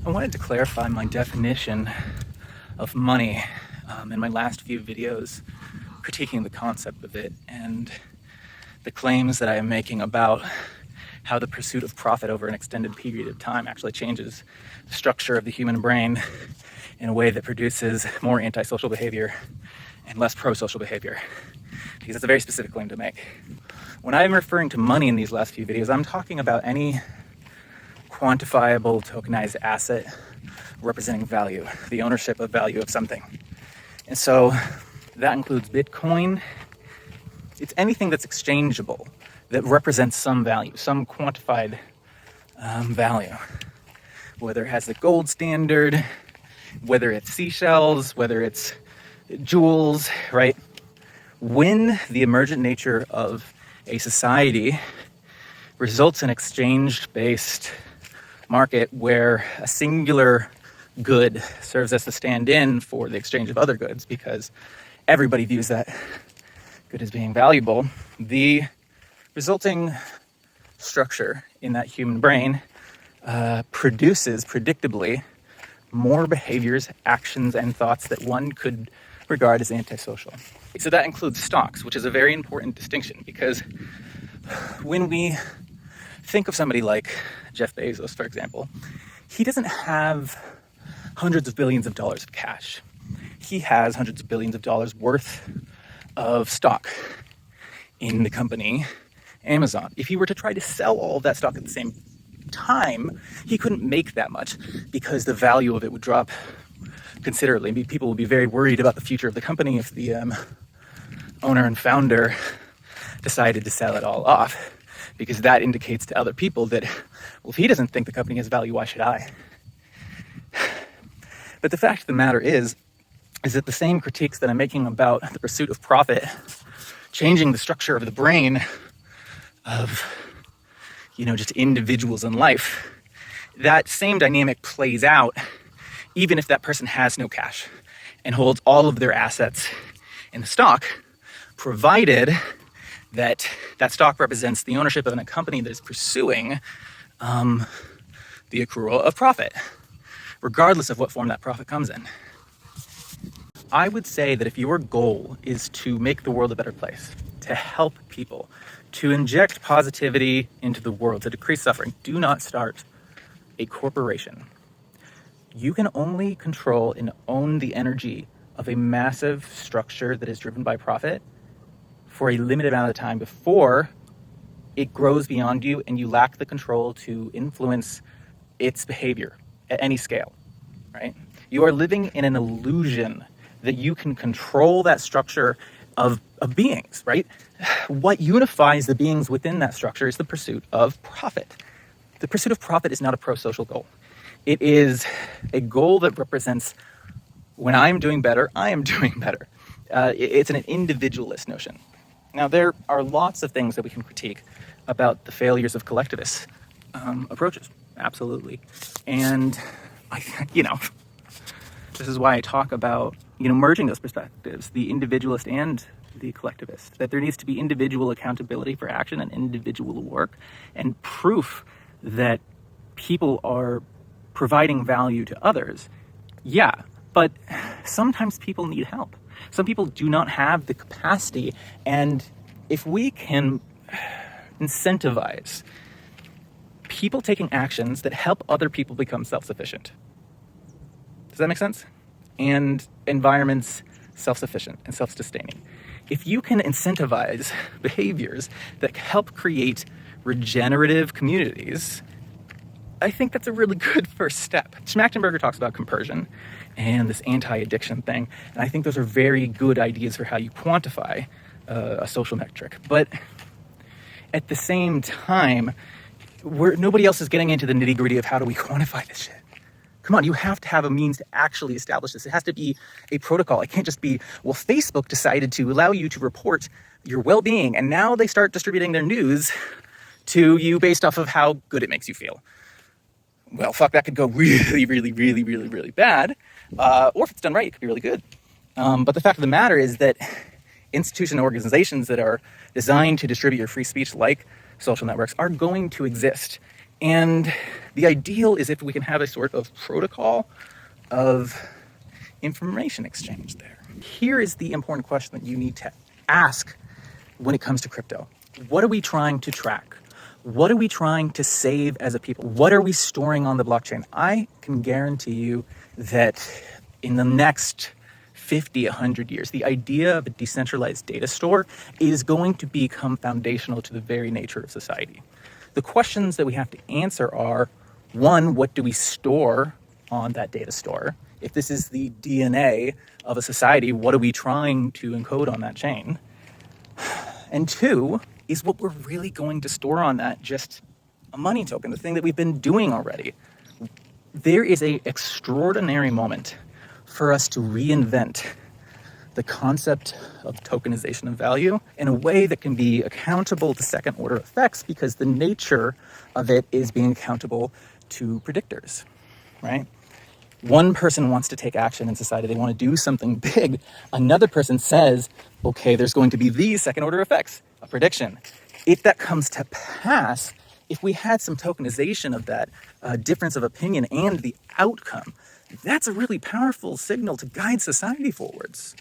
I wanted to clarify my definition of money in my last few videos, critiquing the concept of it and the claims that I am making about how the pursuit of profit over an extended period of time actually changes the structure of the human brain in a way that produces more antisocial behavior and less pro-social behavior, because it's a very specific claim to make. When I'm referring to money in these last few videos, I'm talking about any quantifiable tokenized asset representing value, the ownership of value of something. And so that includes Bitcoin. It's anything that's exchangeable, that represents some value, some quantified value. Whether it has the gold standard, whether it's seashells, whether it's jewels, right? When the emergent nature of a society results in exchange-based market where a singular good serves as the stand-in for the exchange of other goods because everybody views that good as being valuable, the resulting structure in that human brain produces predictably more behaviors, actions, and thoughts that one could regard as antisocial. So that includes stocks, which is a very important distinction, because when we think of somebody like Jeff Bezos, for example, he doesn't have hundreds of billions of dollars of cash. He has hundreds of billions of dollars worth of stock in the company Amazon. If he were to try to sell all of that stock at the same time, he couldn't make that much because the value of it would drop considerably. People would be very worried about the future of the company if the owner and founder decided to sell it all off, because that indicates to other people that, well, if he doesn't think the company has value, why should I? But the fact of the matter is that the same critiques that I'm making about the pursuit of profit, changing the structure of the brain of, just individuals in life, that same dynamic plays out even if that person has no cash and holds all of their assets in the stock, provided that stock represents the ownership of a company that is pursuing the accrual of profit, regardless of what form that profit comes in. I would say that if your goal is to make the world a better place, to help people, to inject positivity into the world, to decrease suffering, do not start a corporation. You can only control and own the energy of a massive structure that is driven by profit for a limited amount of time before it grows beyond you and you lack the control to influence its behavior at any scale, right? You are living in an illusion that you can control that structure of beings, right? What unifies the beings within that structure is the pursuit of profit. The pursuit of profit is not a pro-social goal. It is a goal that represents, when I'm doing better, I am doing better. It's an individualist notion. Now, there are lots of things that we can critique about the failures of collectivist approaches. Absolutely. And this is why I talk about, merging those perspectives, the individualist and the collectivist, that there needs to be individual accountability for action and individual work and proof that people are providing value to others. Yeah, but sometimes people need help. Some people do not have the capacity, and if we can incentivize people taking actions that help other people become self-sufficient, does that make sense? And environments self-sufficient and self-sustaining. If you can incentivize behaviors that help create regenerative communities, I think that's a really good first step. Schmachtenberger talks about compersion and this anti-addiction thing, and I think those are very good ideas for how you quantify a social metric. But at the same time, nobody else is getting into the nitty-gritty of how do we quantify this shit. Come on, you have to have a means to actually establish this. It has to be a protocol. It can't just be, well, Facebook decided to allow you to report your well-being, and now they start distributing their news to you based off of how good it makes you feel. Well, fuck, that could go really, really, really, really, really bad. Or if it's done right, it could be really good. But the fact of the matter is that institutions and organizations that are designed to distribute your free speech, like social networks, are going to exist. And the ideal is if we can have a sort of protocol of information exchange there. Here is the important question that you need to ask when it comes to crypto. What are we trying to track? What are we trying to save as a people? What are we storing on the blockchain? I can guarantee you that in the next 50, 100 years, the idea of a decentralized data store is going to become foundational to the very nature of society. The questions that we have to answer are, one, what do we store on that data store? If this is the DNA of a society, what are we trying to encode on that chain? And two, is what we're really going to store on that just a money token, the thing that we've been doing already? There is an extraordinary moment for us to reinvent the concept of tokenization of value in a way that can be accountable to second order effects, because the nature of it is being accountable to predictors, right? One person wants to take action in society. They want to do something big. Another person says, okay, there's going to be these second order effects, a prediction. If that comes to pass, if we had some tokenization of that difference of opinion and the outcome, that's a really powerful signal to guide society forwards.